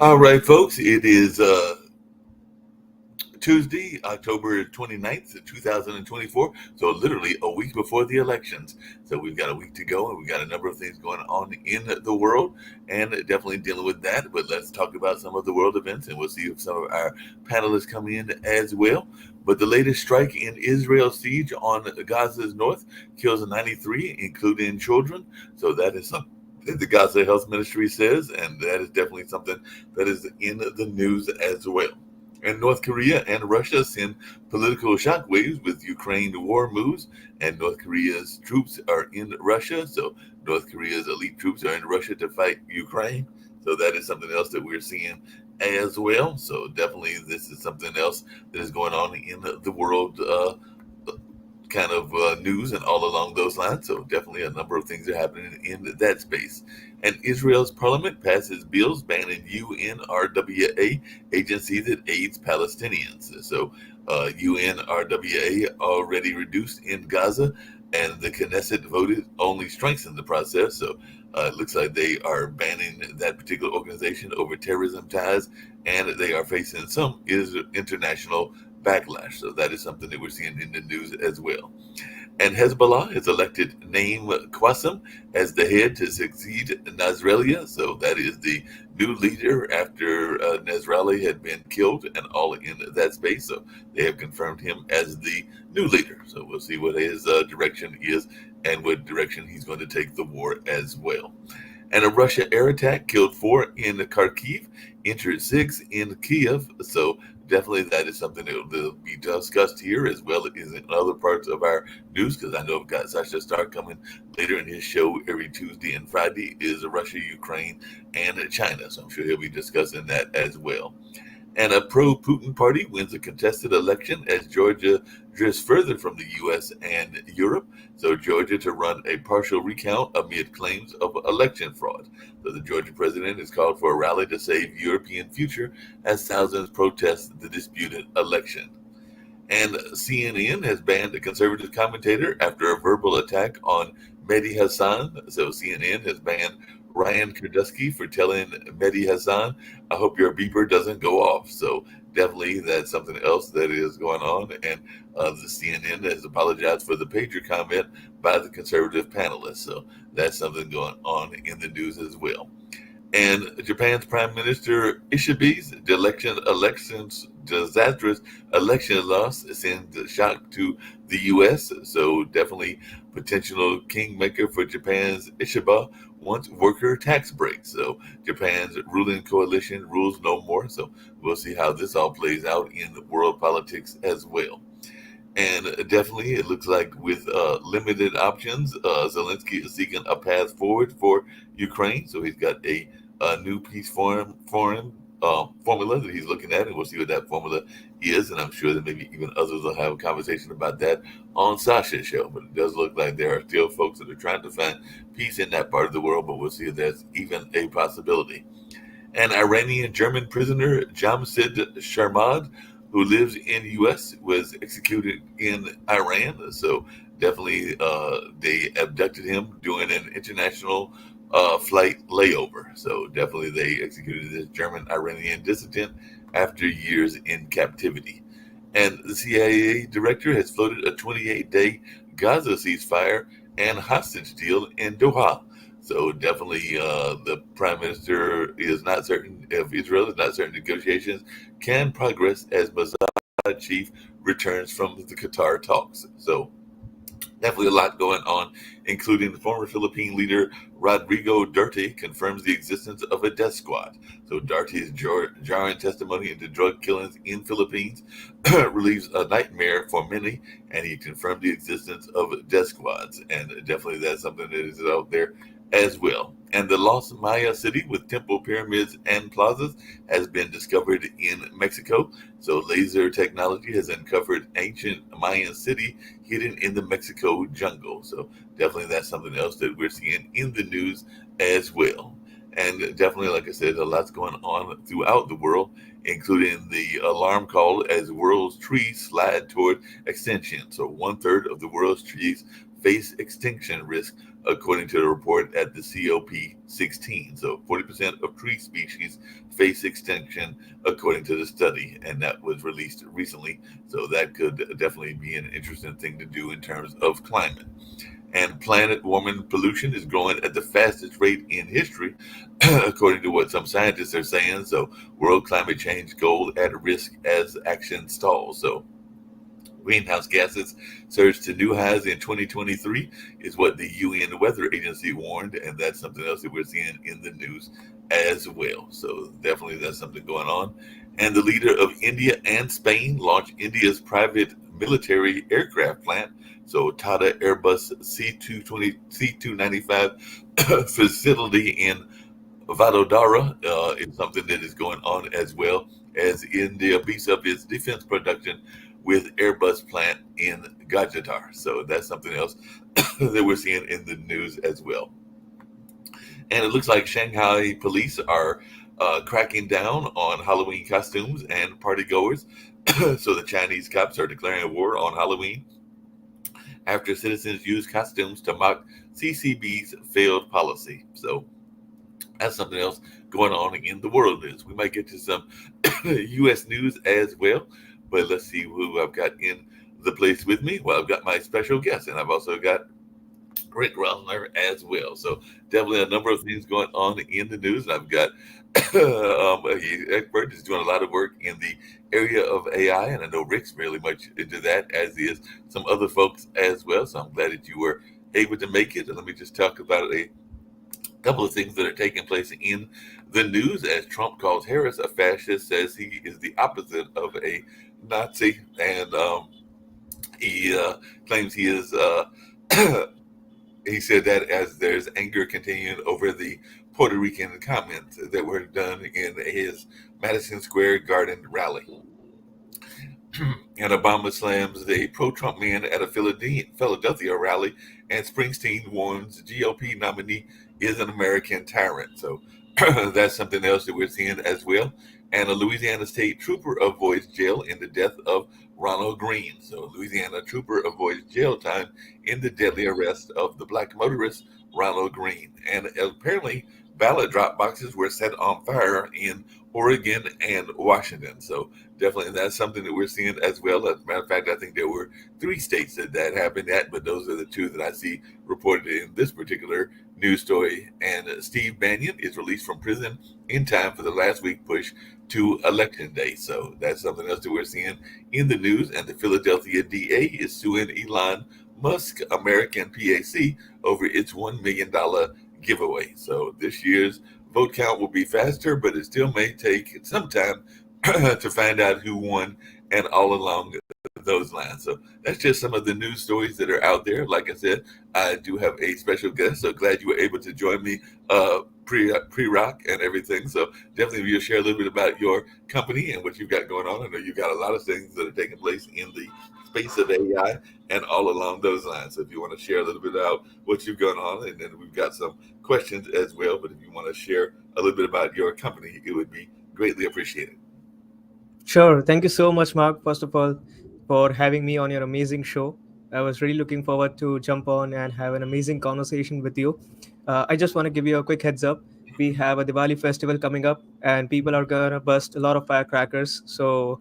All right, folks, it is Tuesday, October 29th, 2024. So, literally a week before the elections. So, we've got a week to go, and we've got a number of things going on in the world, and definitely dealing with that. But let's talk about some of the world events, and we'll see if some of our panelists come in as well. But the latest strike in Israel's siege on Gaza's north kills 93, including children. So, that is something that the Gaza Health Ministry says, and that is definitely something that is in the news as well. And North Korea and Russia send political shockwaves with Ukraine war moves, and North Korea's troops are in Russia. So North Korea's elite troops are in Russia to fight Ukraine. So that is something else that we're seeing as well. So definitely, this is something else that is going on in the world. Kind of news and all along those lines. So definitely a number of things are happening in that space. And Israel's parliament passes bills banning UNRWA agency that aids Palestinians. So UNRWA already reduced in Gaza, and the Knesset voted only strengthen the process. So it looks like they are banning that particular organization over terrorism ties, and they are facing some international backlash. So that is something that we're seeing in the news as well. And Hezbollah has elected Naim Qassem as the head to succeed Nasrallah. So that is the new leader after Nasrallah had been killed and all in that space. So they have confirmed him as the new leader. So we'll see what his direction is and what direction he's going to take the war as well. And a Russia air attack killed 4 in Kharkiv, injured 6 in Kiev. So definitely that is something that will be discussed here as well as in other parts of our news, because I know I've got Sasha Stark coming later in his show every Tuesday and Friday is Russia, Ukraine, and China. So I'm sure he'll be discussing that as well. And a pro-Putin party wins a contested election as Georgia drifts further from the U.S. and Europe. So Georgia to run a partial recount amid claims of election fraud. So the Georgia president has called for a rally to save European future as thousands protest the disputed election. And CNN has banned a conservative commentator after a verbal attack on Mehdi Hassan. So CNN has banned Ryan Kardusky for telling Mehdi Hassan, I hope your beeper doesn't go off. So definitely that's something else that is going on. And the CNN has apologized for the pager comment by the conservative panelists. So that's something going on in the news as well. And Japan's Prime Minister Ishibe's elections disastrous election loss sends a shock to the U.S. So definitely potential kingmaker for Japan's Ishiba wants worker tax breaks. So Japan's ruling coalition rules no more. So we'll see how this all plays out in world politics as well. And definitely, it looks like with limited options, Zelensky is seeking a path forward for Ukraine. So he's got a new peace formula that he's looking at, and we'll see what that formula is. And I'm sure that maybe even others will have a conversation about that on Sasha's show. But it does look like there are still folks that are trying to find peace in that part of the world, but we'll see if that's even a possibility. An Iranian German prisoner, Jamshid Sharmad, who lives in the U.S., was executed in Iran. So definitely they abducted him during an international flight layover. So definitely they executed this German Iranian dissident after years in captivity. And the CIA director has floated a 28-day Gaza ceasefire and hostage deal in Doha. So definitely, the prime minister is not certain if Israel is not certain negotiations can progress as Mossad chief returns from the Qatar talks. So definitely a lot going on, including the former Philippine leader Rodrigo Duterte confirms the existence of a death squad. So Duterte's jarring testimony into drug killings in Philippines relieves a nightmare for many, and he confirmed the existence of death squads. And definitely that's something that is out there as well. And the Lost Maya city with temple pyramids and plazas has been discovered in Mexico. So laser technology has uncovered ancient Mayan city hidden in the Mexico jungle. So definitely that's something else that we're seeing in the news as well. And definitely, like I said, a lot's going on throughout the world, including the alarm call as world's trees slide toward extinction. So 1/3 of the world's trees face extinction risk, according to the report at the COP16. So 40% of tree species face extinction, according to the study, and that was released recently. So that could definitely be an interesting thing to do in terms of climate. And planet warming pollution is growing at the fastest rate in history, according to what some scientists are saying. So, world climate change goal at risk as action stalls. So, greenhouse gases surged to new highs in 2023 is what the UN Weather Agency warned, and that's something else that we're seeing in the news as well. So definitely that's something going on. And the leader of India and Spain launched India's private military aircraft plant. So Tata Airbus C295 facility in Vadodara is something that is going on, as well as India beefs up its defense production with Airbus plant in Gajatar. So that's something else that we're seeing in the news as well. And it looks like Shanghai police are cracking down on Halloween costumes and party goers. So the Chinese cops are declaring war on Halloween after citizens use costumes to mock CCB's failed policy. So that's something else going on in the world news. We might get to some U.S. news as well, but let's see who I've got in the place with me. Well, I've got my special guest, and I've also got Rick Rosner as well. So definitely a number of things going on in the news. And I've got an expert is doing a lot of work in the area of AI, and I know Rick's really much into that, as is some other folks as well. So I'm glad that you were able to make it. And let me just talk about a couple of things that are taking place in the news as Trump calls Harris a fascist, says he is the opposite of a Nazi, and he claims he is. He said that as there's anger continuing over the Puerto Rican comments that were done in his Madison Square Garden rally. And Obama slams a pro-Trump man at a Philadelphia rally, and Springsteen warns GOP nominee is an American tyrant. So that's something else that we're seeing as well. And a Louisiana state trooper avoids jail in the death of Ronald Green. So Louisiana trooper avoids jail time in the deadly arrest of the black motorist Ronald Green. And apparently ballot drop boxes were set on fire in Oregon and Washington. So definitely that's something that we're seeing as well. As a matter of fact, I think there were 3 states that happened at, but those are the 2 that I see reported in this particular news story. And Steve Bannon is released from prison in time for the last week push to election day. So that's something else that we're seeing in the news. And the Philadelphia DA is suing Elon Musk American PAC over its $1 million giveaway. So this year's vote count will be faster, but it still may take some time to find out who won and all along those lines. So that's just some of the news stories that are out there. Like I said, I do have a special guest, so glad you were able to join me pre-rock and everything. So definitely if you'll share a little bit about your company and what you've got going on. I know you've got a lot of things that are taking place in the space of AI and all along those lines. So if you want to share a little bit about what you've going on, and then we've got some questions as well. But if you want to share a little bit about your company, it would be greatly appreciated. Sure. Thank you so much, Mark, first of all, for having me on your amazing show. I was really looking forward to jump on and have an amazing conversation with you. I just want to give you a quick heads up. We have a Diwali festival coming up, and people are going to bust a lot of firecrackers. So,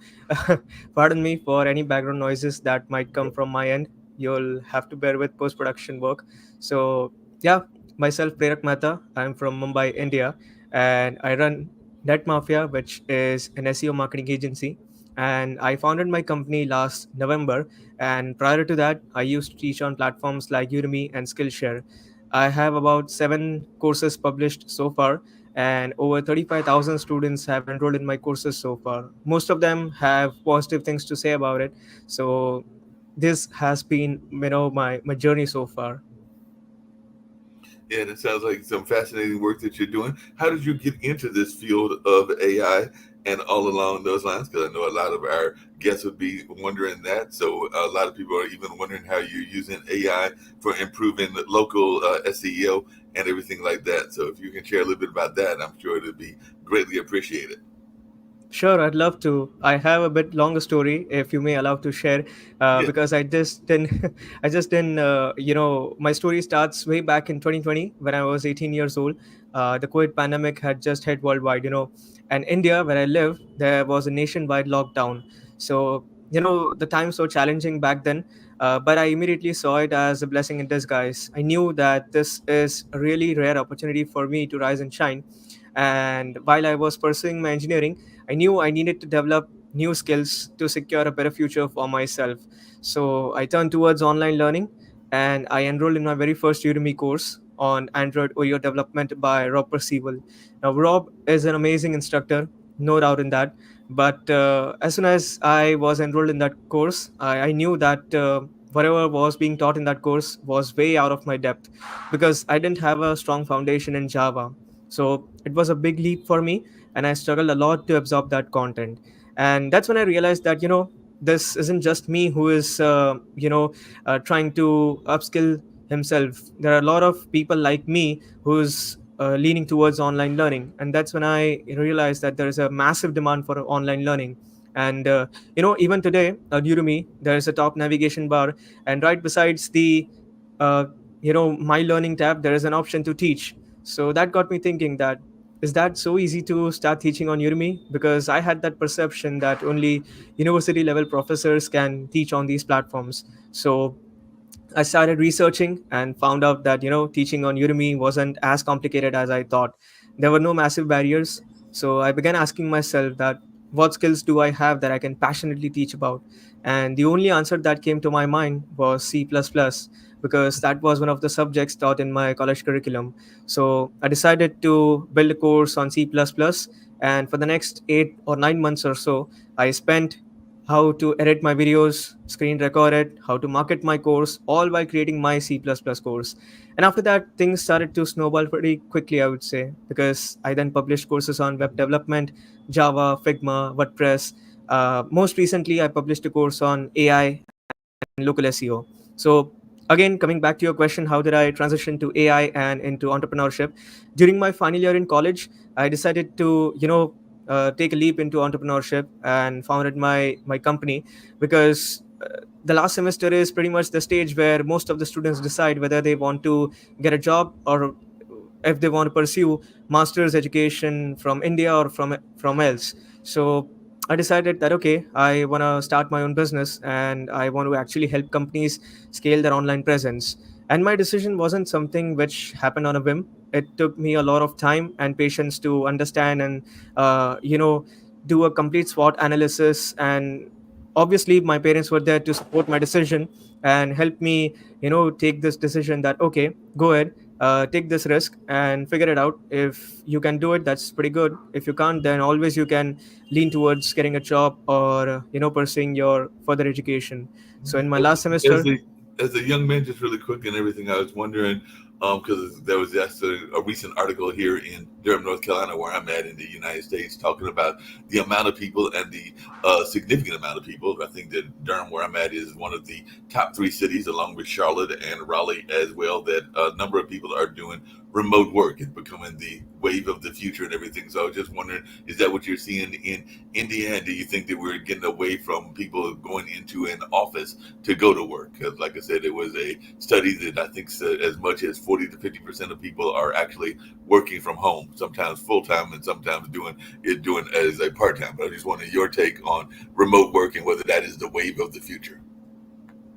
pardon me for any background noises that might come from my end. You'll have to bear with post production work. So, yeah, myself, Prerak Mehta. I'm from Mumbai, India, and I run Net Mafia, which is an SEO marketing agency. And I founded my company last November. And prior to that, I used to teach on platforms like Udemy and Skillshare. I have about 7 courses published so far, and over 35,000 students have enrolled in my courses so far. Most of them have positive things to say about it. So this has been, my journey so far. Yeah, and it sounds like some fascinating work that you're doing. How did you get into this field of AI and all along those lines? Because I know a lot of our guests would be wondering that. So a lot of people are even wondering how you're using AI for improving the local SEO and everything like that. So if you can share a little bit about that, I'm sure it'd be greatly appreciated. Sure, I'd love to. I have a bit longer story, if you may allow to share, Yeah. because I just didn't, I just didn't, my story starts way back in 2020 when I was 18 years old. The COVID pandemic had just hit worldwide, and India, where I live, there was a nationwide lockdown. So, the times were challenging back then, but I immediately saw it as a blessing in disguise. I knew that this is a really rare opportunity for me to rise and shine. And while I was pursuing my engineering, I knew I needed to develop new skills to secure a better future for myself. So I turned towards online learning and I enrolled in my very first Udemy course on Android Oreo development by Rob Percival. Now, Rob is an amazing instructor, no doubt in that. But as soon as I was enrolled in that course, I knew that whatever was being taught in that course was way out of my depth because I didn't have a strong foundation in Java. So it was a big leap for me, and I struggled a lot to absorb that content. And that's when I realized that this isn't just me who is trying to upskill himself. There are a lot of people like me who's leaning towards online learning, and that's when I realized that there is a massive demand for online learning. And even today at Udemy there is a top navigation bar, and right besides the uh, my learning tab there is an option to teach. So that got me thinking that is that so easy to start teaching on Udemy? Because I had that perception that only university level professors can teach on these platforms. So I started researching and found out that teaching on Udemy wasn't as complicated as I thought. There were no massive barriers, so I began asking myself that what skills do I have that I can passionately teach about? And the only answer that came to my mind was C++, because that was one of the subjects taught in my college curriculum. So I decided to build a course on C++, and for the next 8 or 9 months or so, I spent how to edit my videos, screen record it, how to market my course, all while creating my C++ course. And after that, things started to snowball pretty quickly, I would say, because I then published courses on web development, Java, Figma, WordPress. Most recently, I published a course on AI and local SEO. So, again, coming back to your question, how did I transition to AI and into entrepreneurship? During my final year in college, I decided to, take a leap into entrepreneurship and founded my company because the last semester is pretty much the stage where most of the students decide whether they want to get a job or if they want to pursue master's education from India or from else. So I decided that okay, I want to start my own business and I want to actually help companies scale their online presence. And my decision wasn't something which happened on a whim. It took me a lot of time and patience to understand and do a complete SWOT analysis. And obviously, my parents were there to support my decision and help me, take this decision that okay, go ahead, take this risk and figure it out. If you can do it, that's pretty good. If you can't, then always you can lean towards getting a job or pursuing your further education. So in my last As semester. a young man, just really quick and everything, I was wondering because there was just a recent article here in Durham, North Carolina, where I'm at in the United States, talking about the amount of people and the significant amount of people. I think that Durham, where I'm at, is one of the top three cities, along with Charlotte and Raleigh as well. That a number of people are doing remote work. It's becoming the wave of the future and everything. So I was just wondering, is that what you're seeing in India? And do you think that we're getting away from people going into an office to go to work? Because, like I said, it was a study that I think said as much as 40 to 50% of people are actually working from home, sometimes full time and sometimes doing as a part time. But I just wanted your take on remote work and whether that is the wave of the future.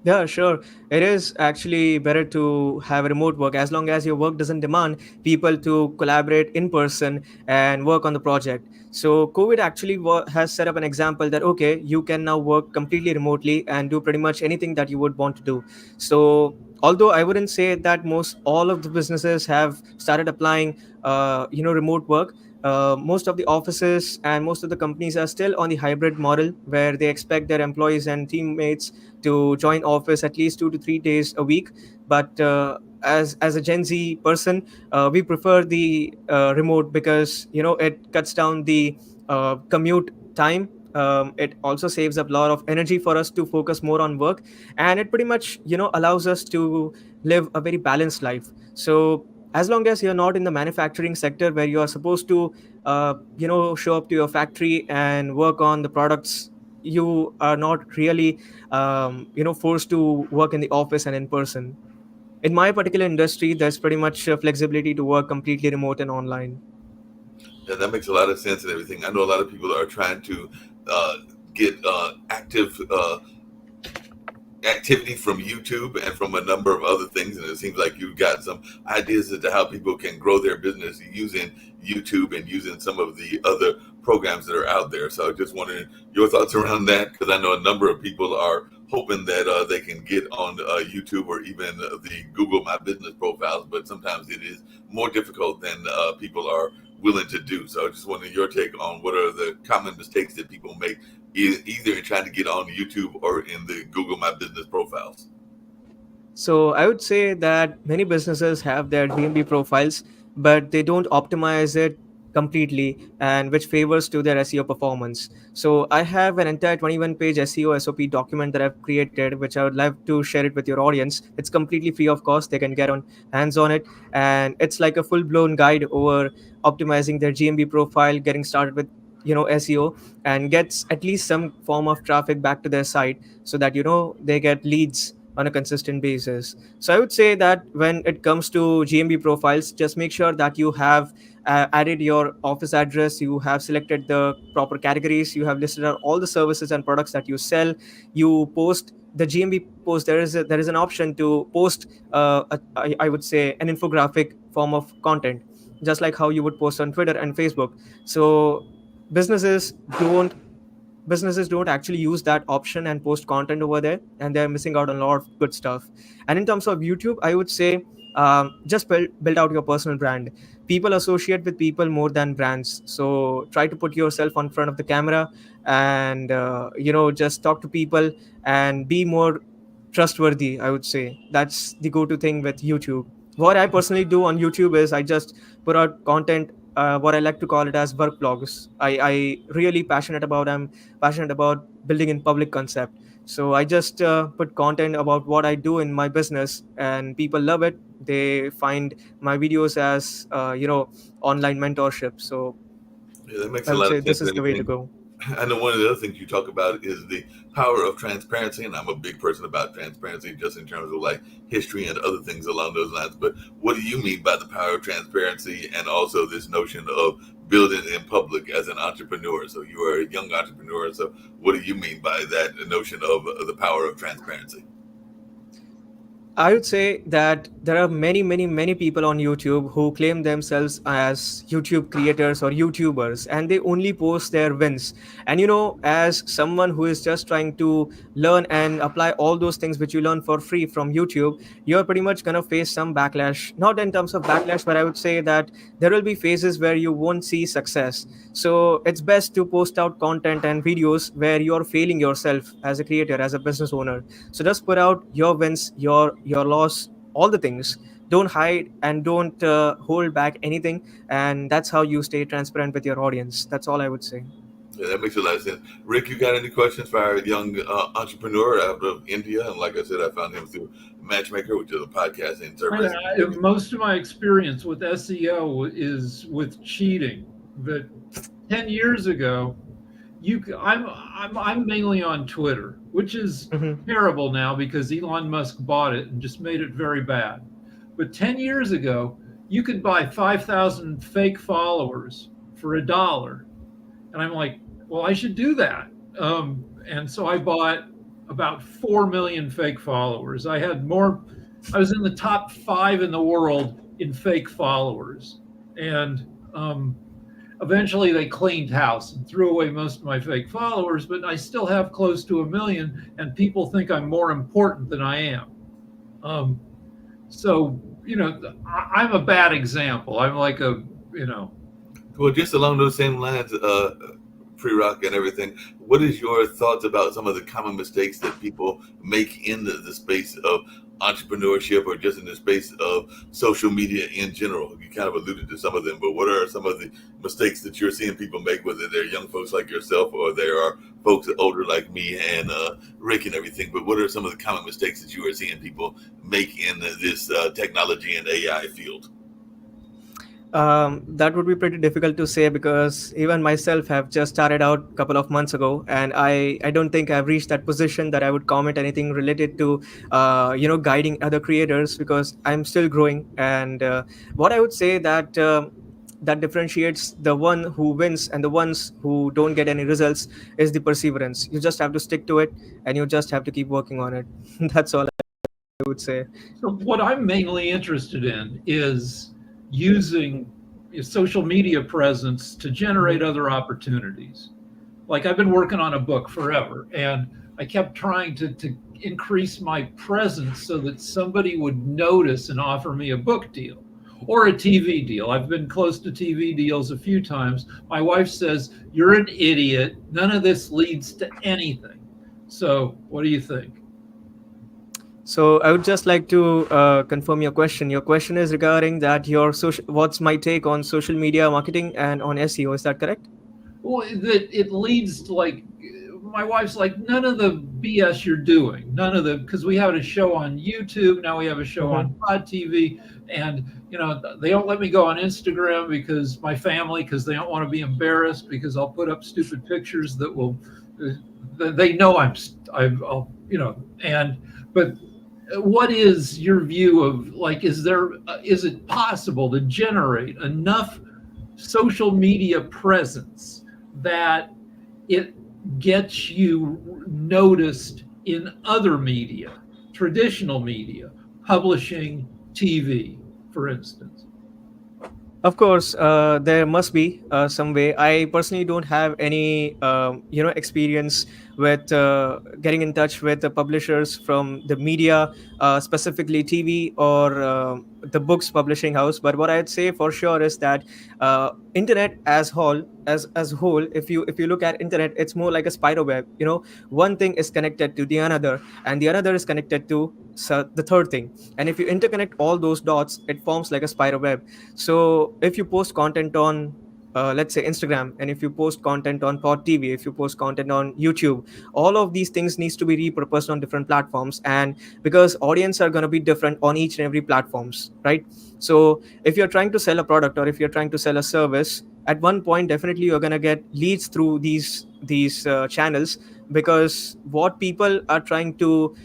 Yeah, sure. It is actually better to have remote work as long as your work doesn't demand people to collaborate in person and work on the project. So, COVID actually has set up an example that, okay, you can now work completely remotely and do pretty much anything that you would want to do. So, although I wouldn't say that most all of the businesses have started applying, remote work, most of the offices and most of the companies are still on the hybrid model where they expect their employees and teammates to join office at least 2 to 3 days a week. But as a Gen Z person, we prefer the remote because it cuts down the commute time. It also saves up a lot of energy for us to focus more on work, and it pretty much allows us to live a very balanced life. So as long as you're not in the manufacturing sector where you are supposed to show up to your factory and work on the products. You are not really forced to work in the office and in person. In my particular industry, there's pretty much flexibility to work completely remote and online. Yeah, that makes a lot of sense and everything. I know a lot of people are trying to get active activity from YouTube and from a number of other things. And it seems like you've got some ideas as to how people can grow their business using YouTube and using some of the other programs that are out there. So I just wondering your thoughts around that, because I know a number of people are hoping that they can get on YouTube or even the Google My Business profiles, but sometimes it is more difficult than people are willing to do. So I just wondering your take on what are the common mistakes that people make either in trying to get on YouTube or in the Google My Business profiles. So I would say that many businesses have their DMB profiles, but they don't optimize it completely, and which favors to their SEO performance. So I have an entire 21-page SEO SOP document that I've created, which I would love to share it with your audience. It's completely free of cost. They can get on hands on it, and it's like a full-blown guide over optimizing their GMB profile, getting started with SEO, and gets at least some form of traffic back to their site, so that they get leads on a consistent basis. So I would say that when it comes to GMB profiles, just make sure that you have added your office address, you have selected the proper categories, you have listed out all the services and products that you sell. You post the GMB post. There is an option to post I would say an infographic form of content, just like how you would post on Twitter and Facebook. So businesses don't businesses don't actually use that option and post content over there, and they're missing out on a lot of good stuff. And in terms of YouTube, I would say, just build out your personal brand. People associate with people more than brands, so try to put yourself on front of the camera, and just talk to people and be more trustworthy. I would say that's the go-to thing with YouTube. What I personally do on YouTube is I just put out content, what I like to call it as work blogs. I really passionate about building in public concept. So I just put content about what I do in my business, and people love it. They find my videos as online mentorship. So Yeah, that makes I a would lot say of sense this and is the way to everything. go. I know one of the other things you talk about is the power of transparency, and I'm a big person about transparency, just in terms of like history and other things along those lines. But what do you mean by the power of transparency, and also this notion of building in public as an entrepreneur? So you are a young entrepreneur. So what do you mean by that notion of the power of transparency? I would say that there are many, many, many people on YouTube who claim themselves as YouTube creators or YouTubers, and they only post their wins. And as someone who is just trying to learn and apply all those things which you learn for free from YouTube, you're pretty much going to face some backlash. Not in terms of backlash, but I would say that there will be phases where you won't see success. So it's best to post out content and videos where you're failing yourself as a creator, as a business owner. So just put out your wins, your loss, all the things. Don't hide and don't hold back anything, and that's how you stay transparent with your audience. That's all I would say. Yeah, that makes a lot of sense. Rick, you got any questions for our young entrepreneur out of India? And like I said, I found him through Matchmaker, which is a podcasting service. Most of my experience with SEO is with cheating. But 10 years ago, I'm mainly on Twitter, which is Mhm. terrible now because Elon Musk bought it and just made it very bad. But 10 years ago, you could buy 5,000 fake followers for $1. And I'm like, well, I should do that. And so I bought about 4 million fake followers. I was in the top 5 in the world in fake followers. And eventually they cleaned house and threw away most of my fake followers, but I still have close to 1 million, and people think I'm more important than I am. So, I'm a bad example. I'm like Well, just along those same lines, pre-rock and everything, what is your thoughts about some of the common mistakes that people make in the space of entrepreneurship or just in the space of social media in general? You kind of alluded to some of them, but what are some of the mistakes that you're seeing people make, whether they're young folks like yourself or there are folks older like me and Rick and everything? But what are some of the common mistakes that you are seeing people make in this technology and AI field? That would be pretty difficult to say because even myself have just started out a couple of months ago, and I don't think I've reached that position that I would comment anything related to guiding other creators because I'm still growing. And what I would say that differentiates the one who wins and the ones who don't get any results is the perseverance. You just have to stick to it, and you just have to keep working on it. That's all I would say. So what I'm mainly interested in is using your social media presence to generate other opportunities. Like I've been working on a book forever, and I kept trying to increase my presence so that somebody would notice and offer me a book deal or a TV deal. I've been close to TV deals a few times. My wife says, "You're an idiot. None of this leads to anything." So, what do you think? So I would just like to confirm your question. Your question is regarding that your social. What's my take on social media marketing and on SEO? Is that correct? Well, that it leads to like my wife's like none of the BS you're doing, none of the because we have a show on YouTube now, we have a show on Pod TV, and they don't let me go on Instagram because my family because they don't want to be embarrassed because I'll put up stupid pictures that will they know I'll and but what is your view of like is it possible to generate enough social media presence that it gets you noticed in other media, traditional media, publishing, TV, for instance? Of course, there must be some way. I personally don't have any, experience with getting in touch with the publishers from the media, specifically TV or the books publishing house. But what I'd say for sure is that internet as whole, if you look at internet, it's more like a spider web. One thing is connected to the another, and the another is connected to the third thing. And if you interconnect all those dots, it forms like a spider web. So if you post content on let's say Instagram, and if you post content on Pod TV, if you post content on YouTube, all of these things needs to be repurposed on different platforms, and because audience are going to be different on each and every platforms, right? So if you're trying to sell a product or if you're trying to sell a service, at one point definitely you're going to get leads through these channels, because what people are trying to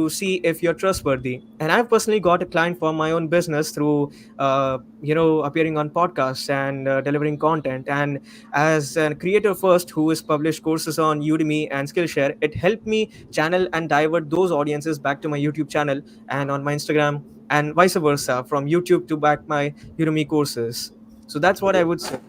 see if you're trustworthy. And I've personally got a client for my own business through appearing on podcasts and delivering content. And as a creator first who has published courses on Udemy and Skillshare, it helped me channel and divert those audiences back to my YouTube channel and on my Instagram, and vice versa, from YouTube to back my Udemy courses. So that's what I would say.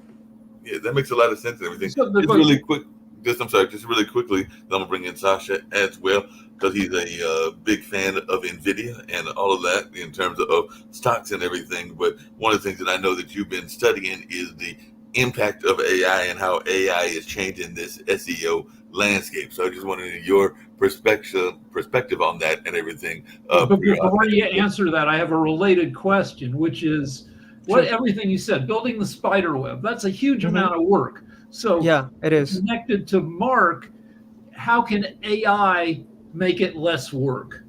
Yeah, that makes a lot of sense and everything. So Just really quick, just really quickly, I'm gonna bring in Sasha as well because he's a big fan of Nvidia and all of that in terms of stocks and everything. But one of the things that I know that you've been studying is the impact of AI and how AI is changing this SEO landscape. So I just wanted your perspective on that and everything. But before you answer that, I have a related question, which is everything you said, building the spider web, that's a huge amount of work. So Yeah, it is. connected to Mark, how can AI make it less work?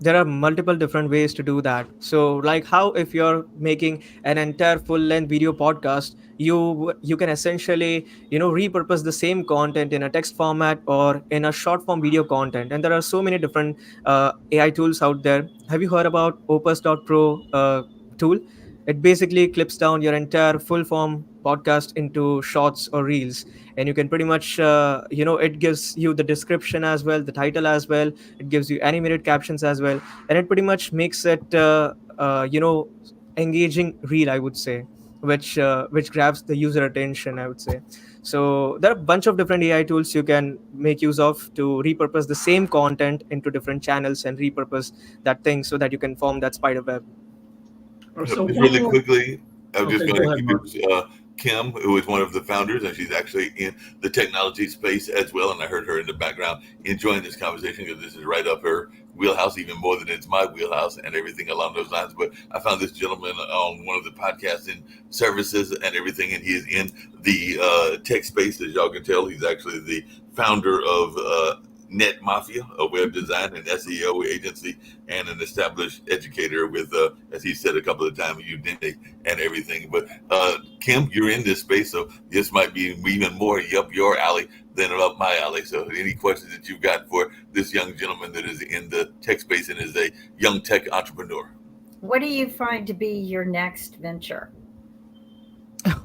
There are multiple different ways to do that. So like how if you're making an entire full length video podcast, you can essentially repurpose the same content in a text format or in a short form video content. And there are so many different AI tools out there. Have you heard about Opus.pro tool? It basically clips down your entire full form podcast into shorts or reels, and you can pretty much it gives you the description as well, the title as well, it gives you animated captions as well, and it pretty much makes it engaging reel, I would say, which grabs the user attention, I would say. So there are a bunch of different AI tools you can make use of to repurpose the same content into different channels and repurpose that thing so that you can form that spider web. So Just really quickly, I'm just Okay, going go to ahead, Mark. introduce Kim, who is one of the founders, and she's actually in the technology space as well. And I heard her in the background enjoying this conversation because this is right up her wheelhouse, even more than it's my wheelhouse and everything along those lines. But I found this gentleman on one of the podcasting services and everything, and he is in the tech space. As y'all can tell, he's actually the founder of Net Mafia, a web design and SEO agency, and an established educator with, as he said a couple of times, Udemy and everything. But Kim, you're in this space, so this might be even more up your alley than up my alley. So any questions that you've got for this young gentleman that is in the tech space and is a young tech entrepreneur? What do you find to be your next venture?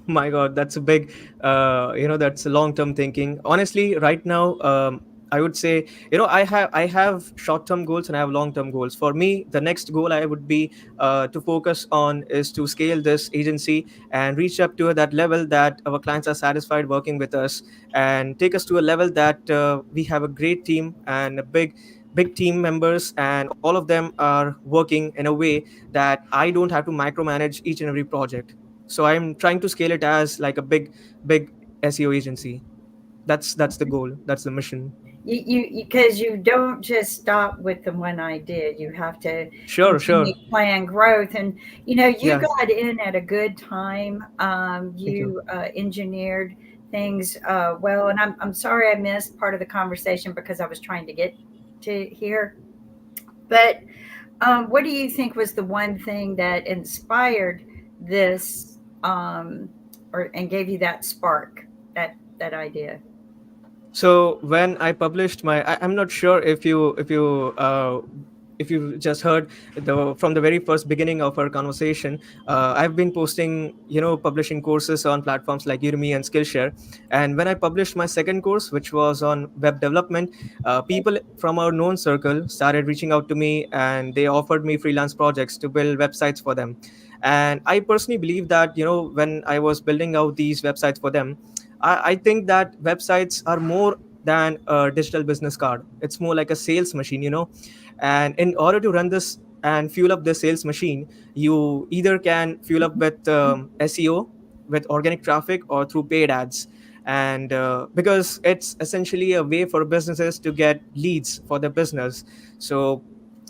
My God, that's a big, that's a long-term thinking. Honestly, right now, I would say, I have short-term goals and I have long-term goals. For me, the next goal I would be to focus on is to scale this agency and reach up to that level that our clients are satisfied working with us, and take us to a level that we have a great team and a big team members, and all of them are working in a way that I don't have to micromanage each and every project. So I'm trying to scale it as like a big SEO agency. That's the goal, that's the mission. Because you don't just stop with the one idea. You have to Sure, continue sure. plan growth. And you Yeah, got in at a good time. thank you. You engineered things well. And I'm sorry I missed part of the conversation because I was trying to get to here. But what do you think was the one thing that inspired this, or and gave you that spark, that idea? So when I published I'm not sure if you just heard from the very first beginning of our conversation. I've been posting, publishing courses on platforms like Udemy and Skillshare. And when I published my second course, which was on web development, people from our known circle started reaching out to me, and they offered me freelance projects to build websites for them. And I personally believe that, when I was building out these websites for them, I think that websites are more than a digital business card. It's more like a sales machine. And in order to run this and fuel up the sales machine, you either can fuel up with SEO, with organic traffic, or through paid ads. And because it's essentially a way for businesses to get leads for their business. So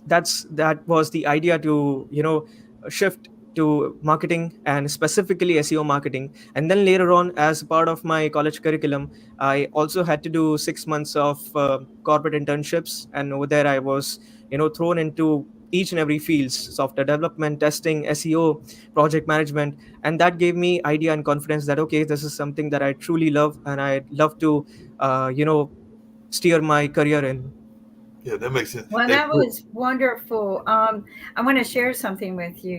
that was the idea to shift to marketing, and specifically SEO marketing. And then later on, as part of my college curriculum, I also had to do 6 months of corporate internships, and over there I was thrown into each and every fields: software development, testing, SEO, project management. And that gave me idea and confidence that, okay, this is something that I truly love, and I'd love to steer my career in. Yeah, that makes sense. Well, that was wonderful. I want to share something with you.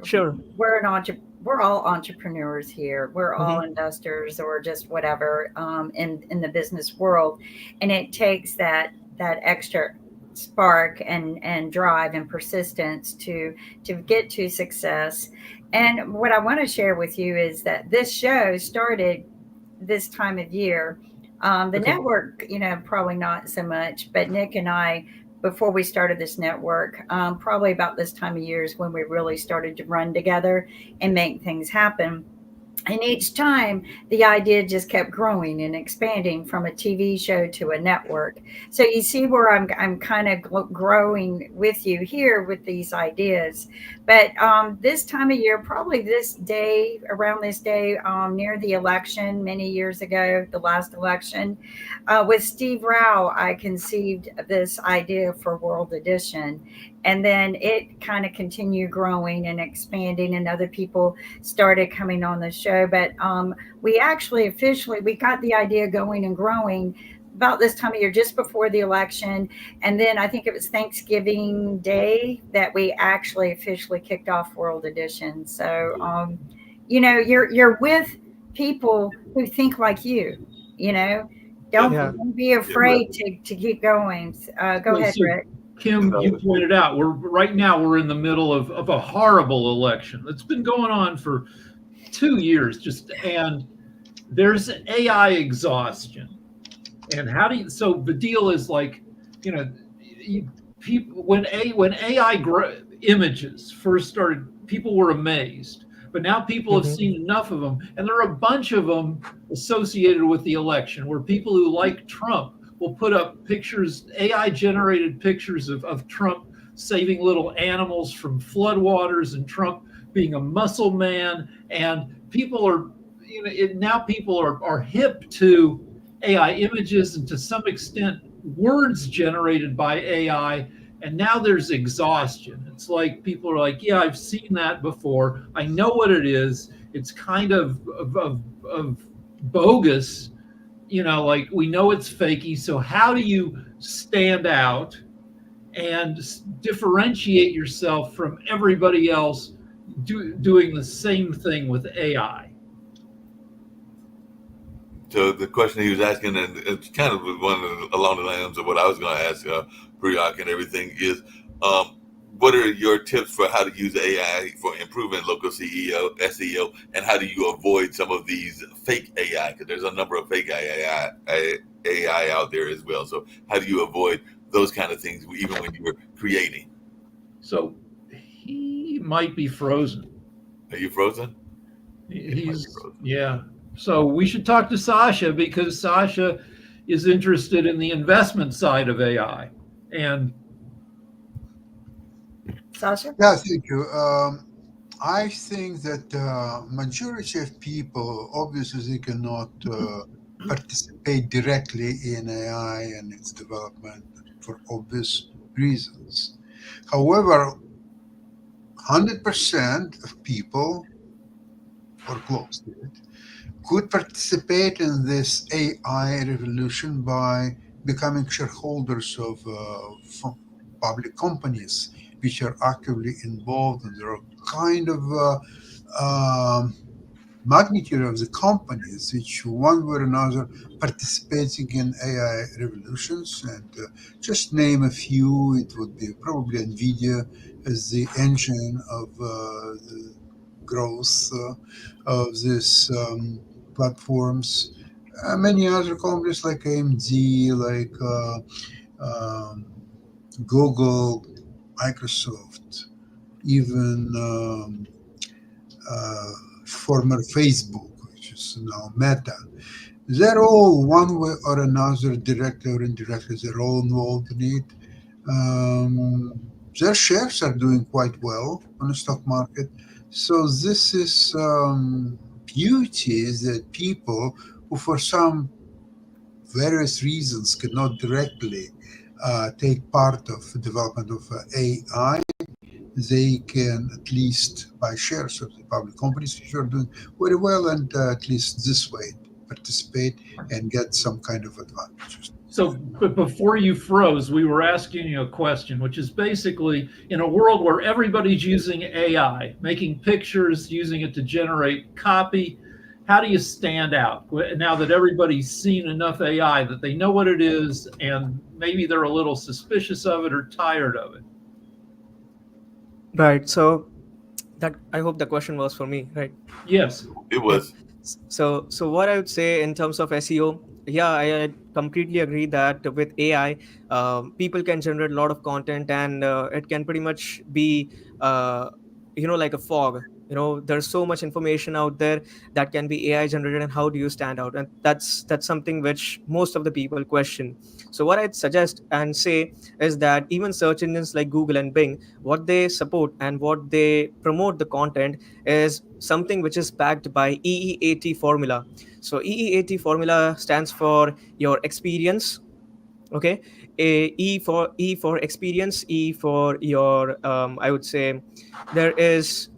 Sure. We're all entrepreneurs here. We're all Hmm. investors or just whatever, in the business world, and it takes that extra spark and drive and persistence to get to success. And what I want to share with you is that this show started this time of year. The Okay. network, probably not so much, but Nick and I, before we started this network, probably about this time of year is when we really started to run together and make things happen. And each time the idea just kept growing and expanding from a TV show to a network. So you see where I'm kind of growing with you here with these ideas. But this time of year, probably this day, around this day, near the election many years ago, the last election, with Steve Rao, I conceived this idea for World Edition. And then it kind of continued growing and expanding, and other people started coming on the show. But we actually officially we got the idea going and growing about this time of year, just before the election. And then I think it was Thanksgiving Day that we actually officially kicked off World Edition. So you're with people who think like you. You know, don't, Yeah. don't be afraid to keep going. Go Well, ahead, so Rick. Kim, you pointed out we're in the middle of a horrible election that's been going on for 2 years, and there's AI exhaustion. And so the deal is like, people when AI images first started, people were amazed, but now people have Hmm. seen enough of them, and there are a bunch of them associated with the election where people who like Trump will put up pictures, AI generated pictures of Trump saving little animals from floodwaters, and Trump being a muscle man. And people are, now people are hip to AI images, and to some extent words generated by AI, and now there's exhaustion. It's like people are like, yeah, I've seen that before. I know what it is. It's kind of bogus, like we know it's fakey. So how do you stand out and differentiate yourself from everybody else doing the same thing with AI? So the question he was asking, and it's kind of along the lines of what I was going to ask Priyak and everything, is what are your tips for how to use AI for improving local SEO, and how do you avoid some of these fake AI? Because there's a number of fake AI out there as well. So how do you avoid those kind of things even when you're creating? So he might be frozen. Are you frozen? He's frozen. Yeah. So we should talk to Sasha, because Sasha is interested in the investment side of AI. And Sasha? Yeah, thank you. I think that majority of people, obviously, they cannot participate directly in AI and its development for obvious reasons. However, 100% of people, or close to it, could participate in this AI revolution by becoming shareholders of public companies which are actively involved, and there are kind of magnitude of the companies which one way or another participating in AI revolutions. And just name a few, it would be probably NVIDIA as the engine of the growth of these platforms. Many other companies like AMD, like Google, Microsoft, even former Facebook, which is now Meta. They're all one way or another, directly or indirectly, they're all involved in it. Their shares are doing quite well on the stock market. So this is beauty, is that people who for some various reasons cannot directly take part of the development of AI, they can at least buy shares of the public companies which are doing very well, and at least this way participate and get some kind of advantages. So, but before you froze, we were asking you a question, which is basically, in a world where everybody's using AI, making pictures, using it to generate copy, how do you stand out now that everybody's seen enough AI that they know what it is, and maybe they're a little suspicious of it or tired of it? Right. So that, I hope the question was for me, right? Yes. It was. So what I would say in terms of SEO, yeah, I completely agree that with AI, people can generate a lot of content, and it can pretty much be, like a fog. There's so much information out there that can be AI generated, and how do you stand out? And that's something which most of the people question. So what I'd suggest and say is that even search engines like Google and Bing, what they support and what they promote the content is something which is backed by EEAT formula. So EEAT formula stands for your experience. Okay. E for experience, E for your, I would say, there's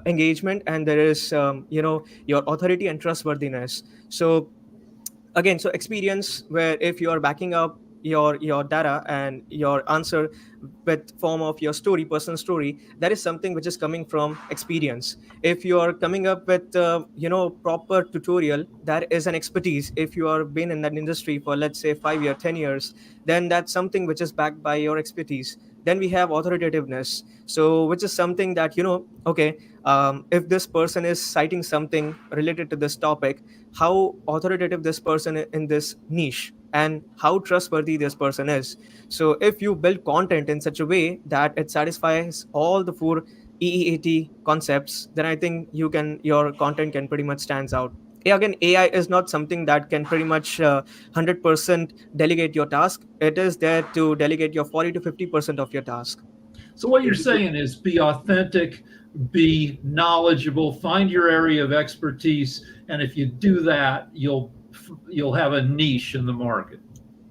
engagement, and there is, your authority and trustworthiness. So again, so experience, where if you are backing up your data and your answer with form of your story, personal story, that is something which is coming from experience. If you are coming up with proper tutorial, that is an expertise. If you are been in that industry for, let's say, 5 years, 10 years, then that's something which is backed by your expertise. Then we have authoritativeness, so which is something that, okay, if this person is citing something related to this topic, how authoritative this person in this niche, and how trustworthy this person is. So if you build content in such a way that it satisfies all the four EEAT concepts, then I think your content can pretty much stands out. Again, AI is not something that can pretty much 100% delegate your task. It is there to delegate your 40 to 50% of your task. So what you're saying is be authentic, be knowledgeable, find your area of expertise, and if you do that, you'll have a niche in the market.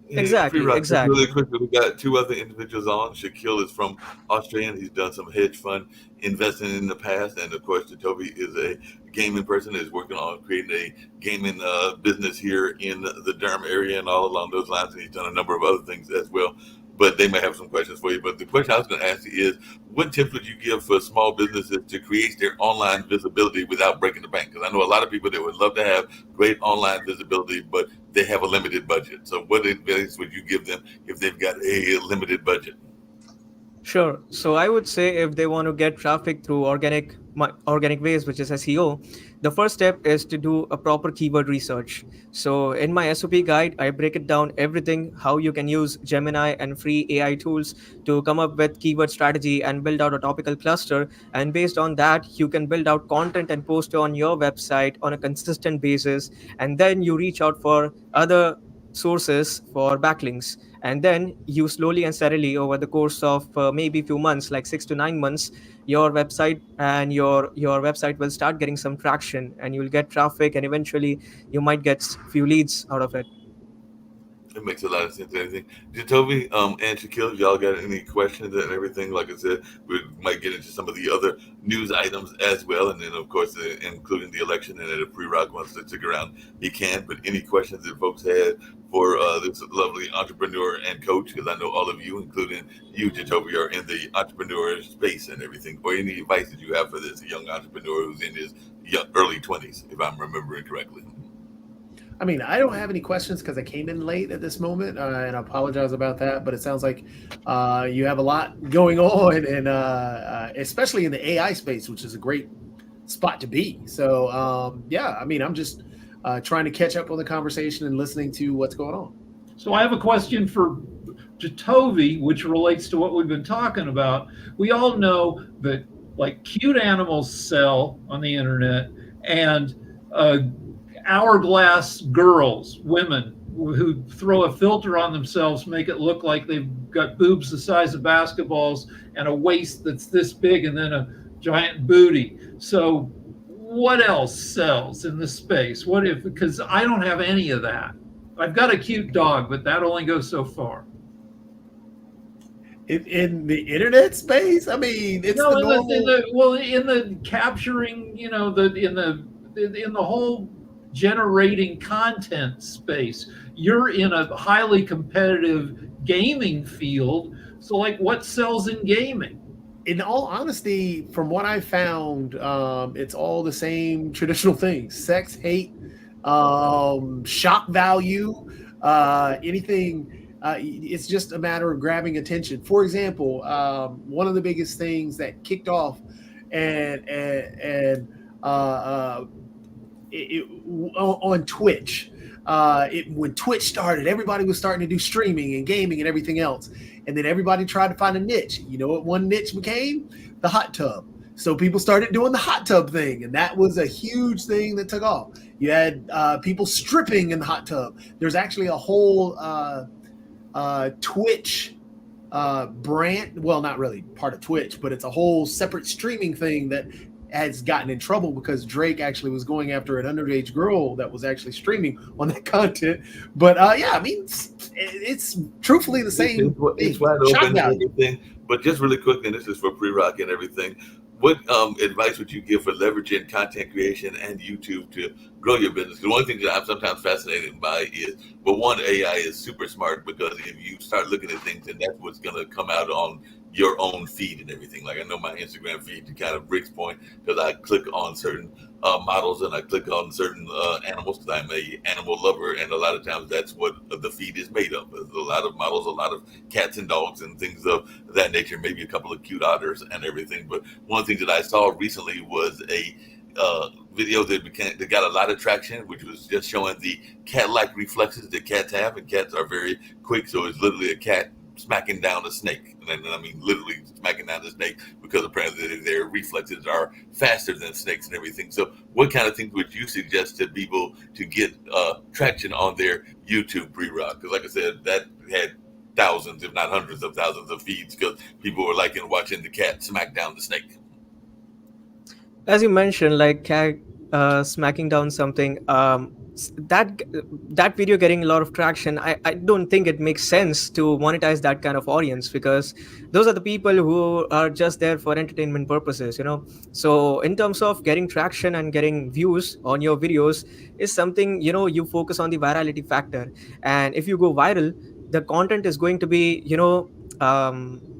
Hey, Exactly, Rock, just really exactly. quickly, we got two other individuals on. Shaquille is from Australia, and he's done some hedge fund investing in the past. And of course, Jacoby is a gaming person, is working on creating a gaming business here in the Durham area and all along those lines. And he's done a number of other things as well. But they may have some questions for you. But the question I was going to ask you is, what tips would you give for small businesses to create their online visibility without breaking the bank? Because I know a lot of people that would love to have great online visibility, but they have a limited budget. So what advice would you give them if they've got a limited budget? Sure. So I would say if they want to get traffic through organic ways, which is SEO, the first step is to do a proper keyword research. So in my SOP guide, I break it down everything how you can use Gemini and free AI tools to come up with keyword strategy and build out a topical cluster. And based on that, you can build out content and post on your website on a consistent basis. And then you reach out for other sources for backlinks, and then you slowly and steadily over the course of maybe few months, like 6 to 9 months, your website and your website will start getting some traction, and you'll get traffic, and eventually you might get few leads out of it. It makes a lot of sense. Anything, Jacoby, and Shaquille, y'all got any questions and everything? Like I said, we might get into some of the other news items as well, and then of course, including the election. And if Pre-Rock wants to stick around, he can. But any questions that folks had for this lovely entrepreneur and coach, because I know all of you, including you, Jacoby, are in the entrepreneur space and everything, or any advice that you have for this young entrepreneur who's in his early 20s, if I'm remembering correctly. I mean, I don't have any questions because I came in late at this moment, and I apologize about that. But it sounds like you have a lot going on, and especially in the AI space, which is a great spot to be. So, yeah, I mean, I'm just trying to catch up on the conversation and listening to what's going on. So I have a question for Jacoby, which relates to what we've been talking about. We all know that like cute animals sell on the internet, and hourglass girls, women who throw a filter on themselves, make it look like they've got boobs the size of basketballs and a waist that's this big and then a giant booty. So what else sells in this space? What if, because I don't have any of that. I've got a cute dog, but that only goes so far. In the internet space, I mean, it's No, the normal. in the capturing, in the whole generating content space, you're in a highly competitive gaming field. So, like, what sells in gaming? In all honesty, from what I found, it's all the same traditional things: sex, hate, shock value, anything. It's just a matter of grabbing attention. For example, one of the biggest things that kicked off and on Twitch, when Twitch started, everybody was starting to do streaming and gaming and everything else, and then everybody tried to find a niche. You know what one niche became? The hot tub. So people started doing the hot tub thing, and that was a huge thing that took off. You had people stripping in the hot tub. There's actually a whole Twitch brand, well, not really part of Twitch, but it's a whole separate streaming thing that has gotten in trouble because Drake actually was going after an underage girl that was actually streaming on that content. But yeah, I mean, it's truthfully the same. It's wide open and everything. But just really quickly, and this is for Pre-Rock and everything, what advice would you give for leveraging content creation and YouTube to grow your business? Because one thing that I'm sometimes fascinated by is, well, one, AI is super smart, because if you start looking at things, and that's what's going to come out on your own feed and everything. Like I know my Instagram feed, to kind of Rick's point, because I click on certain models and I click on certain animals, because I'm a animal lover, and a lot of times that's what the feed is made of. There's a lot of models, a lot of cats and dogs and things of that nature, maybe a couple of cute otters and everything. But one thing that I saw recently was a video that got a lot of traction, which was just showing the cat-like reflexes that cats have, and cats are very quick. So it's literally a cat smacking down a snake, and I mean literally smacking down the snake, because apparently their reflexes are faster than snakes and everything. So what kind of things would you suggest to people to get traction on their YouTube, Pre-Rock? Because like I said, that had thousands, if not hundreds of thousands of feeds, because people were liking watching the cat smack down the snake. As you mentioned, like cat smacking down something, that video getting a lot of traction, I don't think it makes sense to monetize that kind of audience, because those are the people who are just there for entertainment purposes, so in terms of getting traction and getting views on your videos is something, you focus on the virality factor. And if you go viral, the content is going to be,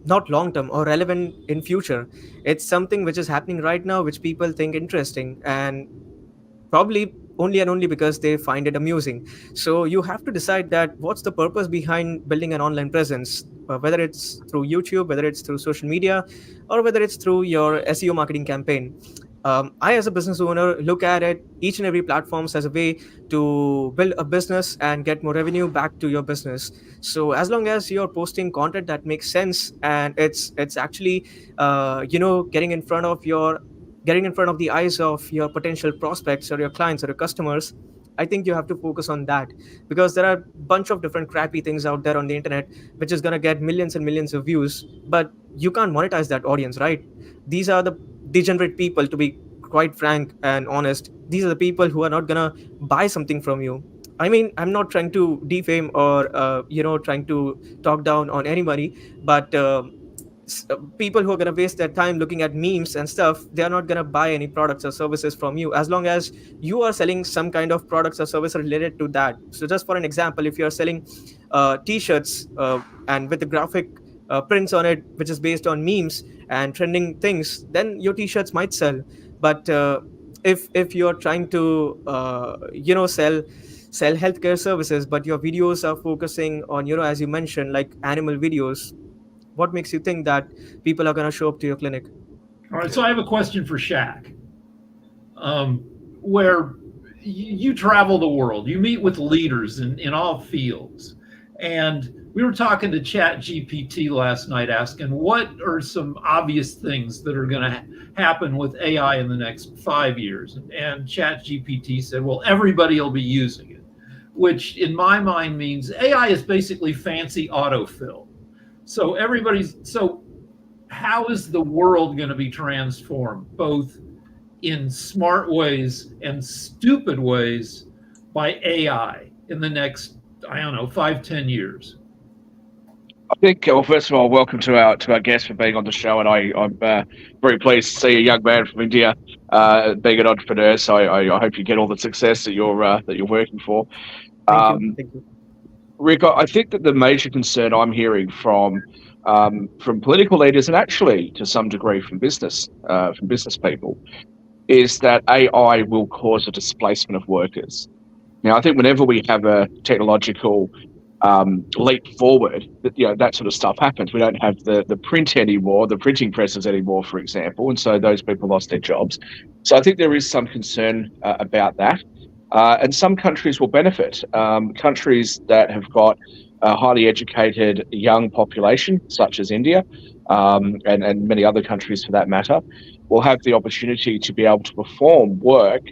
not long term or relevant in future. It's something which is happening right now, which people think interesting, and probably only and only because they find it amusing. So you have to decide that what's the purpose behind building an online presence, whether it's through YouTube, whether it's through social media, or whether it's through your SEO marketing campaign. I, as a business owner, look at it each and every platforms as a way to build a business and get more revenue back to your business. So as long as you're posting content that makes sense and it's actually getting in front of the eyes of your potential prospects or your clients or your customers, I think you have to focus on that, because there are a bunch of different crappy things out there on the internet which is going to get millions and millions of views, but you can't monetize that audience, right? These are the degenerate people, to be quite frank and honest. These are the people who are not going to buy something from you. I mean, I'm not trying to defame or trying to talk down on anybody, but people who are going to waste their time looking at memes and stuff, they are not going to buy any products or services from you as long as you are selling some kind of products or service related to that. So just for an example, if you are selling t-shirts and with the graphic prints on it which is based on memes and trending things, then your t-shirts might sell. But if you're trying to sell healthcare services, but your videos are focusing on, as you mentioned, like animal videos, what makes you think that people are going to show up to your clinic? All right, so I have a question for Shaq. Where you travel the world, you meet with leaders in all fields, and we were talking to ChatGPT last night, asking what are some obvious things that are going to happen with AI in the next 5 years, and ChatGPT said, well, everybody will be using it, which in my mind means AI is basically fancy autofill. So how is the world going to be transformed, both in smart ways and stupid ways, by AI in the next, 5-10 years? I think, well, first of all, welcome to our guest for being on the show, and I'm very pleased to see a young man from India being an entrepreneur. So I hope you get all the success that you're working for. Thank you. Rick, I think that the major concern I'm hearing from political leaders, and actually to some degree from business people, is that AI will cause a displacement of workers. Now, I think whenever we have a technological leap forward, that sort of stuff happens. We don't have the print anymore, the printing presses anymore, for example, and so those people lost their jobs. So I think there is some concern about that. And some countries will benefit. Countries that have got a highly educated young population, such as India, and many other countries for that matter, will have the opportunity to be able to perform work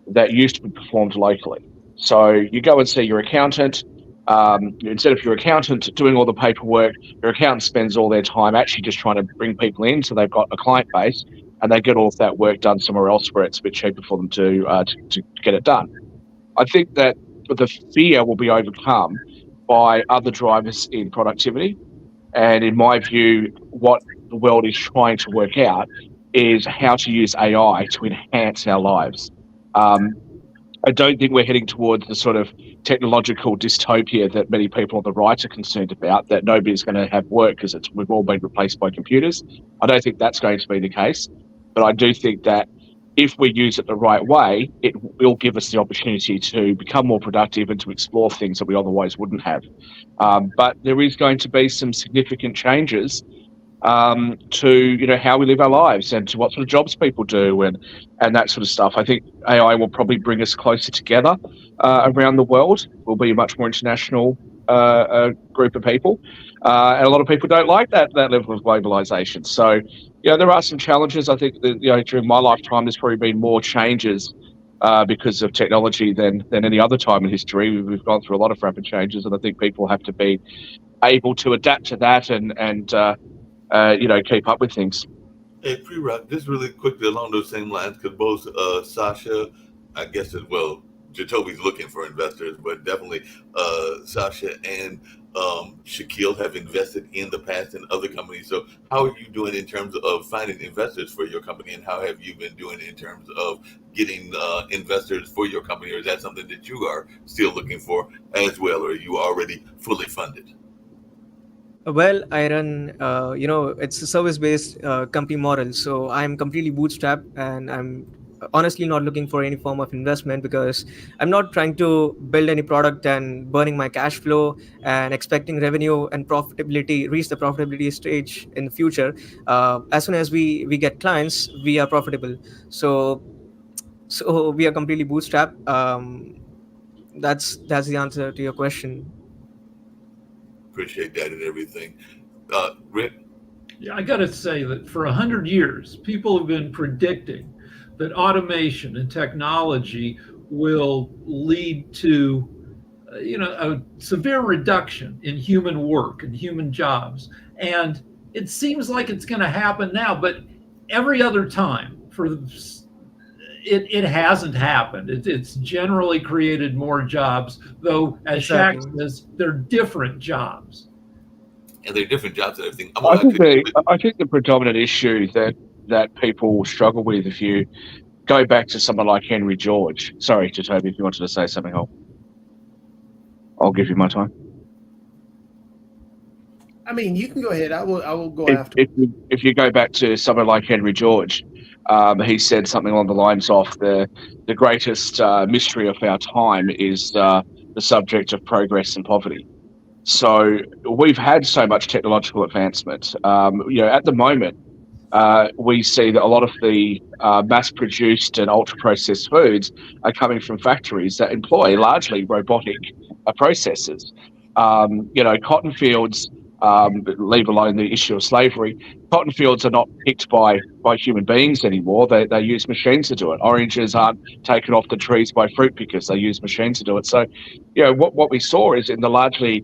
that used to be performed locally. So you go and see your accountant. Instead of your accountant doing all the paperwork, your accountant spends all their time actually just trying to bring people in, so they've got a client base, and they get all of that work done somewhere else where it's a bit cheaper for them to get it done. I think that the fear will be overcome by other drivers in productivity. And in my view, what the world is trying to work out is how to use AI to enhance our lives. I don't think we're heading towards the sort of technological dystopia that many people on the right are concerned about, that nobody's going to have work because we've all been replaced by computers. I don't think that's going to be the case. But I do think that if we use it the right way, it will give us the opportunity to become more productive and to explore things that we otherwise wouldn't have. But there is going to be some significant changes to how we live our lives and to what sort of jobs people do and that sort of stuff. I think AI will probably bring us closer together around the world. We'll be a much more international group of people, and a lot of people don't like that level of globalization. So there are some challenges. I think that during my lifetime there's probably been more changes because of technology than any other time in history. We've gone through a lot of rapid changes, and I think people have to be able to adapt to that and keep up with things. Hey, Pre-Rock, just really quickly along those same lines, because both Sasha, I guess as well, Jacoby's looking for investors, but definitely Sasha and Shaquille have invested in the past in other companies. So how are you doing in terms of finding investors for your company, and how have you been doing in terms of getting investors for your company, or is that something that you are still looking for as well, or are you already fully funded? Well, I run, it's a service-based company model. So I'm completely bootstrapped, and I'm honestly not looking for any form of investment because I'm not trying to build any product and burning my cash flow and expecting revenue and profitability, reach the profitability stage in the future. As soon as we get clients, we are profitable. So we are completely bootstrapped. That's the answer to your question. Appreciate that and everything. Rick? Yeah, I got to say that for 100 years, people have been predicting that automation and technology will lead to, a severe reduction in human work and human jobs. And it seems like it's going to happen now, but every other time it hasn't happened. It's generally created more jobs, though, as Exactly. Shaq says, they're different jobs. And they're different jobs and everything. I think the predominant issue that people struggle with, if you go back to someone like Henry George. Sorry, Jacoby, if you wanted to say something, I'll give you my time. I mean, you can go ahead. I will go after. If you go back to someone like Henry George, he said something along the lines of the greatest mystery of our time is the subject of progress and poverty. So we've had so much technological advancement. At the moment, we see that a lot of the mass-produced and ultra-processed foods are coming from factories that employ largely robotic processes. Cotton fields, leave alone the issue of slavery, cotton fields are not picked by human beings anymore. They use machines to do it. Oranges aren't taken off the trees by fruit pickers. They use machines to do it. So, what we saw is in the largely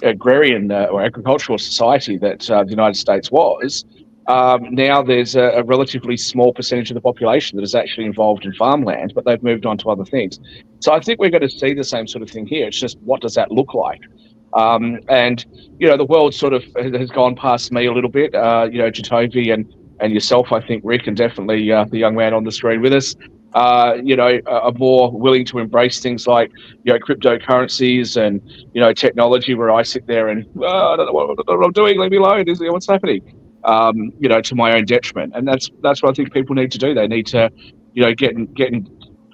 agrarian or agricultural society that the United States was, now there's a relatively small percentage of the population that is actually involved in farmland, but they've moved on to other things. So I think we're going to see the same sort of thing here. It's just, what does that look like? And the world sort of has gone past me a little bit. Jacoby and yourself, I think, Rick, and definitely the young man on the screen with us, are more willing to embrace things like cryptocurrencies and technology, where I sit there and I don't know what I'm doing, leave me alone, what's happening, to my own detriment. And that's what I think people need to do. They need to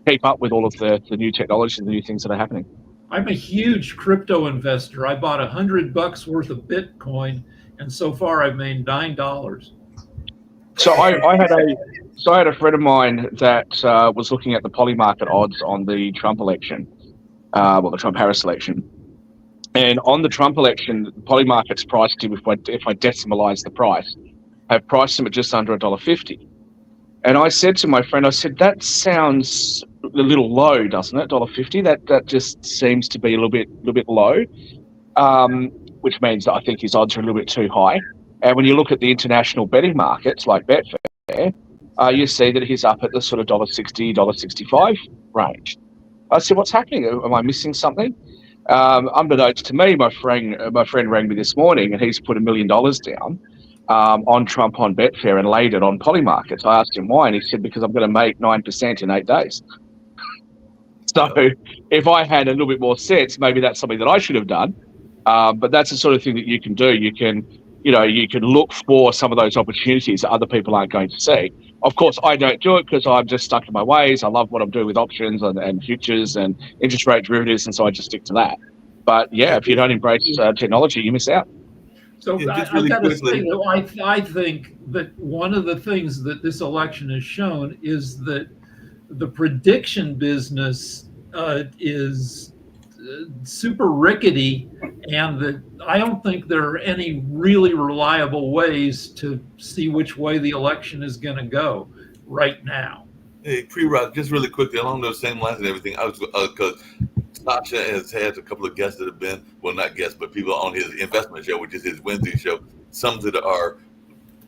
keep up with all of the new technology and the new things that are happening. I'm a huge crypto investor. I bought $100 worth of Bitcoin, and so far I've made $9. So I had a friend of mine that was looking at the Polymarket odds on the Trump election, the Trump-Harris election. And on the Trump election, Polymarket's priced him, if I decimalize the price, have priced him at just under $1.50. And I said to my friend, that sounds a little low, doesn't it? $1.50. That just seems to be a little bit low, which means that I think his odds are a little bit too high. And when you look at the international betting markets like Betfair, you see that he's up at the sort of $1.60, $1.65 range. I said, what's happening? Am I missing something? Unbeknownst to me, my friend rang me this morning, and he's put $1 million down on Trump on Betfair and laid it on Polymarket. So I asked him why, and he said, because I'm going to make 9% in 8 days. So if I had a little bit more sense, maybe that's something that I should have done. But that's the sort of thing that you can do. You can look for some of those opportunities that other people aren't going to see. Of course, I don't do it because I'm just stuck in my ways. I love what I'm doing with options and futures and interest rate derivatives, and so I just stick to that. But yeah, if you don't embrace technology, you miss out. So I got to say, though, I think that one of the things that this election has shown is that the prediction business is super rickety, and that I don't think there are any really reliable ways to see which way the election is going to go right now. Hey, Pre-Rock, just really quickly along those same lines and everything, I was because Sasha has had a couple of guests that have been, well, not guests, but people on his investment show, which is his Wednesday show. Some that are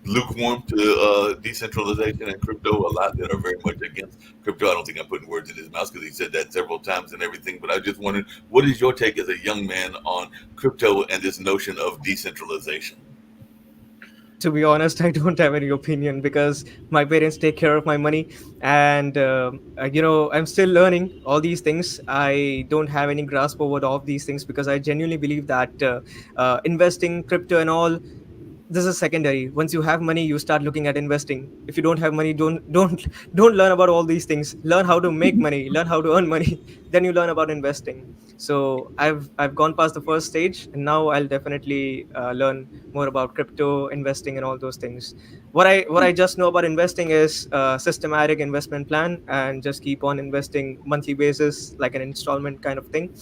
lukewarm to decentralization and crypto. A lot that are very much against crypto. I don't think I'm putting words in his mouth because he said that several times and everything. But I just wondered, what is your take as a young man on crypto and this notion of decentralization? To be honest, I don't have any opinion because my parents take care of my money, and I'm still learning all these things. I don't have any grasp over all of these things because I genuinely believe that investing crypto and all, this is secondary. Once you have money, you start looking at investing. If you don't have money, don't learn about all these things. Learn how to make money, learn how to earn money, then you learn about investing. So I've gone past the first stage, and now I'll definitely learn more about crypto investing and all those things. What I just know about investing is systematic investment plan, and just keep on investing monthly basis, like an installment kind of thing.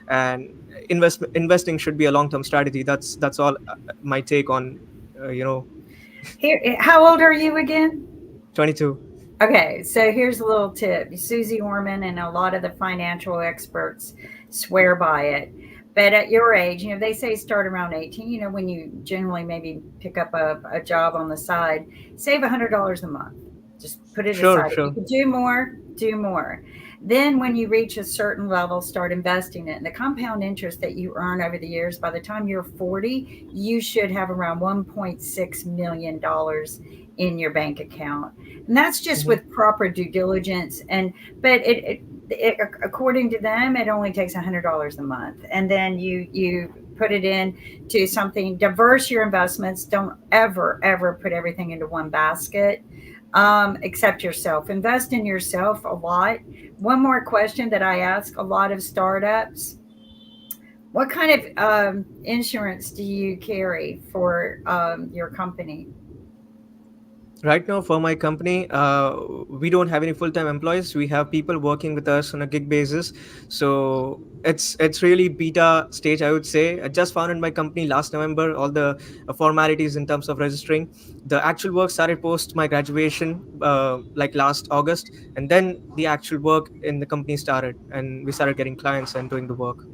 And investing should be a long term strategy. That's all my take on you know Here, how old are you again? 22. Okay, so here's a little tip. Susie Orman and a lot of the financial experts swear by it. But at your age, they say start around 18, when you generally maybe pick up a job on the side, save $100 a month. Just put it Sure, aside. If you sure. can do more, do more. Then when you reach a certain level, start investing it. And the compound interest that you earn over the years, by the time you're 40, you should have around $1.6 million in your bank account. And that's just Mhm. with proper due diligence. But according to them, it only takes $100 a month. And then you put it in to something, diverse your investments. Don't ever put everything into one basket. Except yourself. Invest in yourself a lot. One more question that I ask a lot of startups: what kind of insurance do you carry for your company? Right now, for my company, we don't have any full-time employees. We have people working with us on a gig basis. So it's really beta stage, I would say. I just founded my company last November. All the formalities in terms of registering. The actual work started post my graduation, like last August, and then the actual work in the company started, and we started getting clients and doing the work.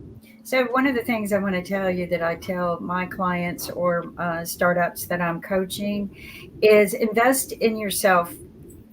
So one of the things I want to tell you that I tell my clients or startups that I'm coaching is invest in yourself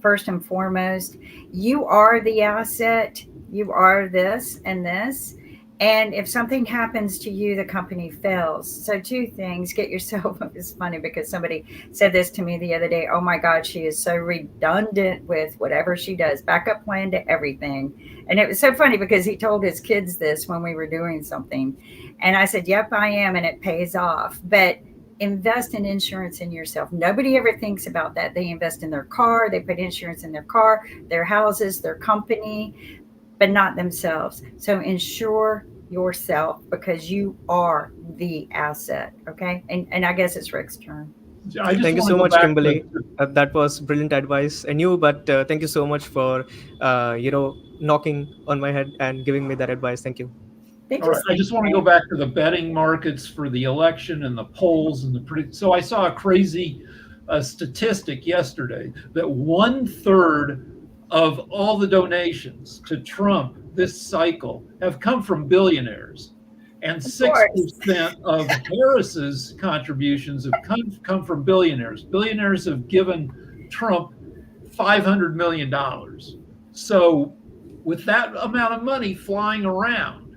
first and foremost. You are the asset. You are this and this. And if something happens to you, the company fails. So two things: get yourself. It's funny because somebody said this to me the other day. Oh my God, she is so redundant with whatever she does. Backup plan to everything. And it was so funny because he told his kids this when we were doing something. And I said, yep, I am. And it pays off. But invest in insurance in yourself. Nobody ever thinks about that. They invest in their car, they put insurance in their car, their houses, their company, but not themselves. So insure yourself because you are the asset. Okay. And I guess it's Rick's turn. I just Thank you want to so go much, back Kimberly. to That was brilliant advice. I knew, but thank you so much for knocking on my head and giving me that advice. Thank you. They All right, just I think just want to go back to the betting markets for the election and the polls and so I saw a crazy statistic yesterday that 1/3 of all the donations to Trump this cycle have come from billionaires, and of course. 6% of Harris's contributions have come from billionaires. Billionaires have given Trump $500 million. So with that amount of money flying around,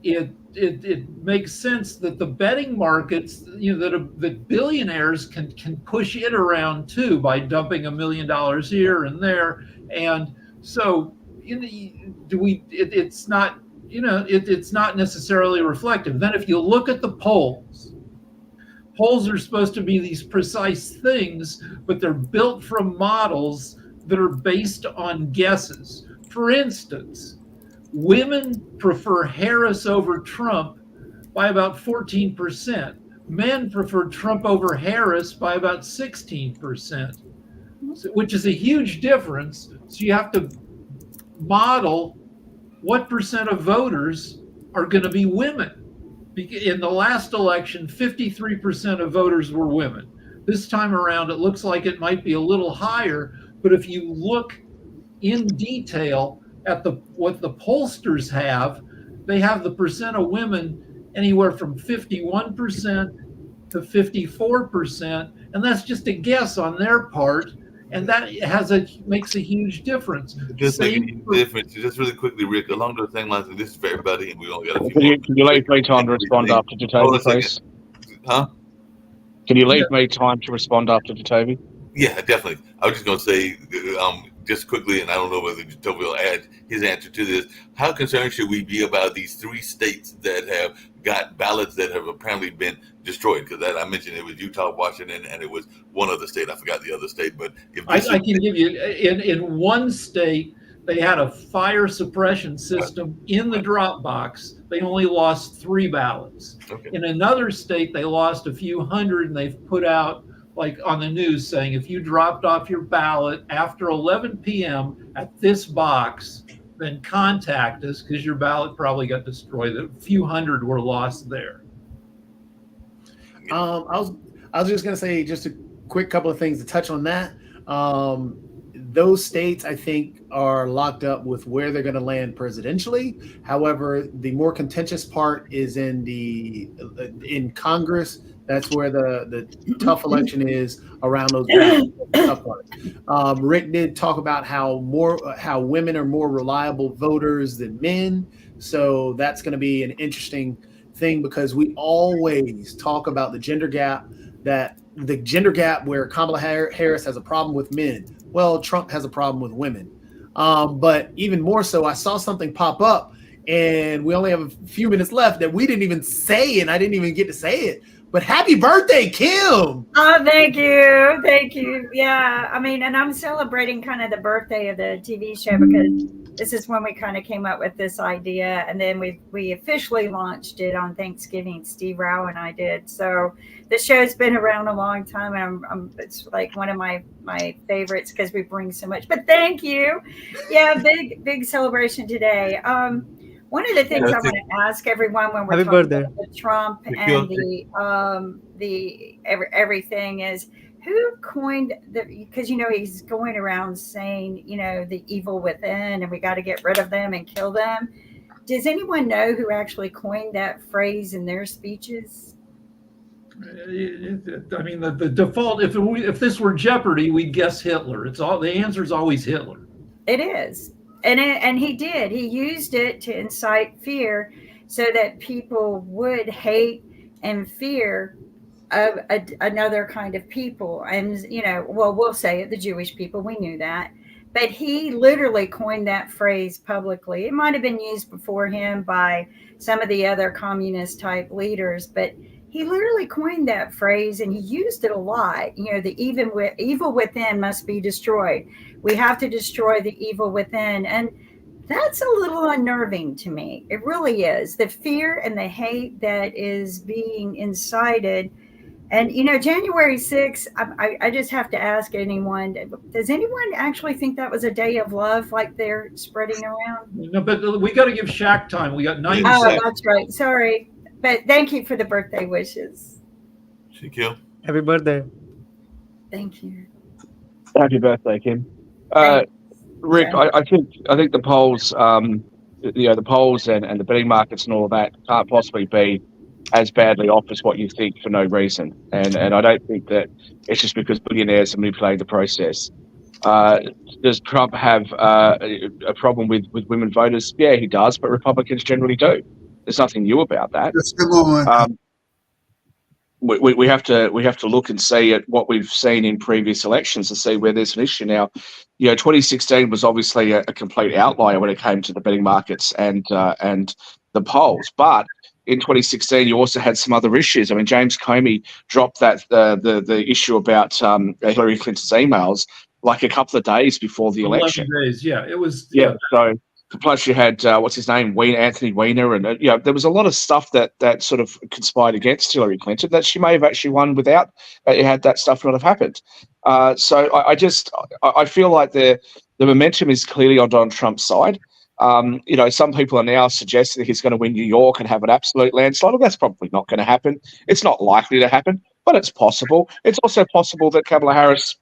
it makes sense that the betting markets, that billionaires can push it around too by dumping $1 million here and there, and so it's not it's not necessarily reflective. Then if you look at the polls are supposed to be these precise things, but they're built from models that are based on guesses. For instance, women prefer Harris over Trump by about 14%. Men prefer Trump over Harris by about 16%, which is a huge difference. So you have to model what percent of voters are going to be women. In the last election, 53% of voters were women. This time around, it looks like it might be a little higher, but if you look in detail at what the pollsters have, they have the percent of women anywhere from 51% to 54%, and that's just a guess on their part, and that makes a huge difference. Just make a Same huge for- difference. Just really quickly, Rick, along those same lines, and this is for everybody, and we only got a few Can more. you leave me time to respond after Hold on a Jacoby, second. please? Huh? Can you leave me time to respond after Jacoby? Yeah, definitely. I was just going to say, just quickly, and I don't know whether Toby will add his answer to this. How concerned should we be about these 3 states that have got ballots that have apparently been destroyed? Because I mentioned it was Utah, Washington, and it was one other state. I forgot the other state, but if I this can give you in one state they had a fire suppression system in the drop box. They only lost 3 ballots. Okay. In another state they lost a few hundred, and they've put out like on the news saying if you dropped off your ballot after 11 p.m. at this box, then contact us because your ballot probably got destroyed. A few hundred were lost there. I was just gonna say just a quick couple of things to touch on that. Those states, I think, are locked up with where they're going to land presidentially. However, the more contentious part is in Congress. That's where the tough election is around those tough parts. Rick did talk about how women are more reliable voters than men. So that's going to be an interesting thing because we always talk about the gender gap where Kamala Harris has a problem with men. Well, Trump has a problem with women. But even more so, I saw something pop up and we only have a few minutes left that we didn't even say, and I didn't even get to say it. But happy birthday, Kim! Oh, thank you. Thank you. Yeah. I mean, and I'm celebrating kind of the birthday of the TV show because this is when we kind of came up with this idea. And then we officially launched it on Thanksgiving. Steve Rao and I did. So the show's been around a long time. And it's like one of my favorites because we bring so much. But thank you. Yeah, big celebration today. One of the things I want to ask everyone when we're Happy talking birthday. about Trump and the everything is who coined because he's going around saying the evil within and we got to get rid of them and kill them. Does anyone know who actually coined that phrase in their speeches? I mean, the default if this were Jeopardy, we'd guess Hitler. The answer is always Hitler. It is. And he did. He used it to incite fear so that people would hate and fear of another kind of people. And, we'll say it, the Jewish people, we knew that. But he literally coined that phrase publicly. It might have been used before him by some of the other communist type leaders, but he literally coined that phrase and he used it a lot. The evil within must be destroyed. We have to destroy the evil within. And that's a little unnerving to me. It really is. The fear and the hate that is being incited. And, January 6th, I just have to ask anyone, does anyone actually think that was a day of love like they're spreading around? No, but we got to give Shaq time. We got 90 Oh, seconds. that's right. Sorry. But thank you for the birthday wishes. Shaquille? Happy birthday. Thank you. Happy birthday, Kim. Thanks. Rick, Yeah. I think the polls, the polls and the betting markets and all of that can't possibly be as badly off as what you think for no reason. And I don't think that it's just because billionaires are manipulating the process. Does Trump have a problem with women voters? Yeah, he does, but Republicans generally do. There's nothing new about that. Just a moment. We have to look and see at what we've seen in previous elections and see where there's an issue now. 2016 was obviously a complete outlier when it came to the betting markets and the polls. But in 2016, you also had some other issues. I mean, James Comey dropped that the issue about Hillary Clinton's emails like a couple of days before the 11 election. days. Yeah, it was. Yeah. So plus you had what's his name, Anthony Weiner, and there was a lot of stuff that sort of conspired against Hillary Clinton that she may have actually won without had that stuff not have happened. So I feel like the momentum is clearly on Donald Trump's side. Some people are now suggesting that he's going to win New York and have an absolute landslide. Well, that's probably not going to happen. It's not likely to happen, but it's possible. It's also possible that Kamala Harris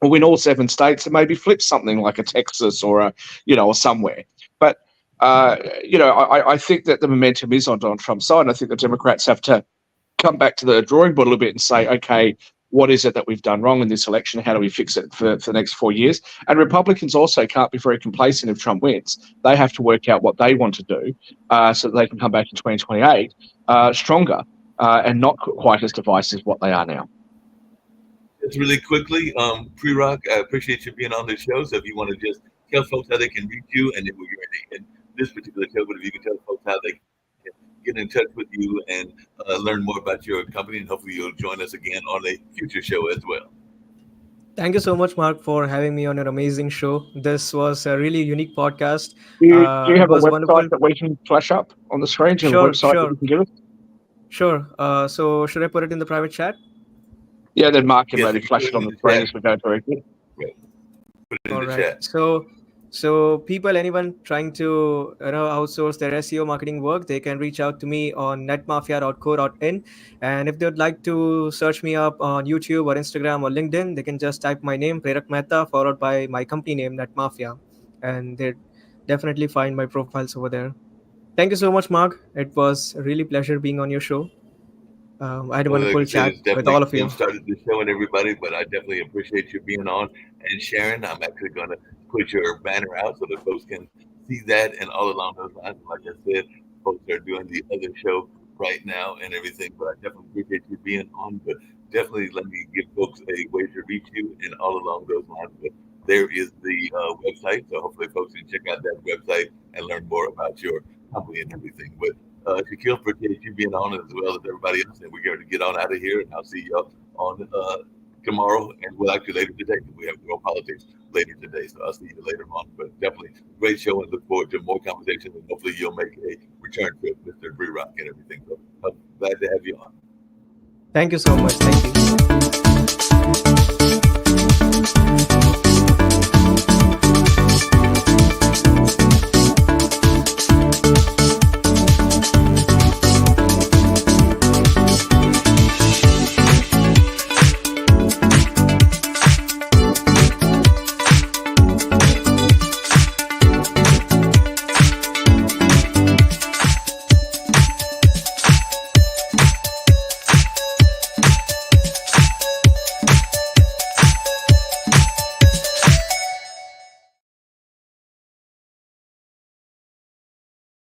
will win all 7 states and maybe flip something like a Texas or or somewhere. But I think that the momentum is on Donald Trump's side, and I think the Democrats have to come back to the drawing board a little bit and say, okay, what is it that we've done wrong in this election? How do we fix it for the next 4 years? And Republicans also can't be very complacent if Trump wins. They have to work out what they want to do so that they can come back in 2028 stronger and not quite as divisive as what they are now. Just really quickly, Pre-Rock, I appreciate you being on the show. So if you want to just tell folks how they can reach you, and then we're in this particular show, but if you can tell folks how they can get in touch with you and learn more about your company, and hopefully you'll join us again on a future show as well. Thank you so much, Mark, for having me on your amazing show. This was a really unique podcast. Do you It have a was website wonderful. that we can flash up on the screen? Do you have a Sure, website that sure. you can give us? Sure. So should I put it in the private chat? Yeah, then Mark can Yes, maybe if you flash put it it on in the the screen chat. as we go through it. Put it in All the right. chat. So people, anyone trying to outsource their SEO marketing work, they can reach out to me on netmafia.co.in. And if they'd like to search me up on YouTube or Instagram or LinkedIn, they can just type my name, Prerak Mehta, followed by my company name, NetMafia, and they'd definitely find my profiles over there. Thank you so much, Mark. It was a really pleasure being on your show. I had a Well, like wonderful I said, chat it's with definitely all of you. Kim started the show and everybody, but I definitely appreciate you being on and sharing. I'm actually going to put your banner out so that folks can see that and all along those lines. Like I said, folks are doing the other show right now and everything, but I definitely appreciate you being on. But definitely let me give folks a way to reach you and all along those lines. But there is the website, so hopefully folks can check out that website and learn more about your company and everything. But Shaquille, appreciate you being on as well as everybody else. And we're going to get on out of here, and I'll see y'all on tomorrow, and well, actually later today, because we have World Politics later today. So I'll see you later on. But definitely great show, and look forward to more conversations. And hopefully you'll make a return trip, Mr. Pre-Rock and everything. So I'm glad to have you on. Thank you so much. Thank you.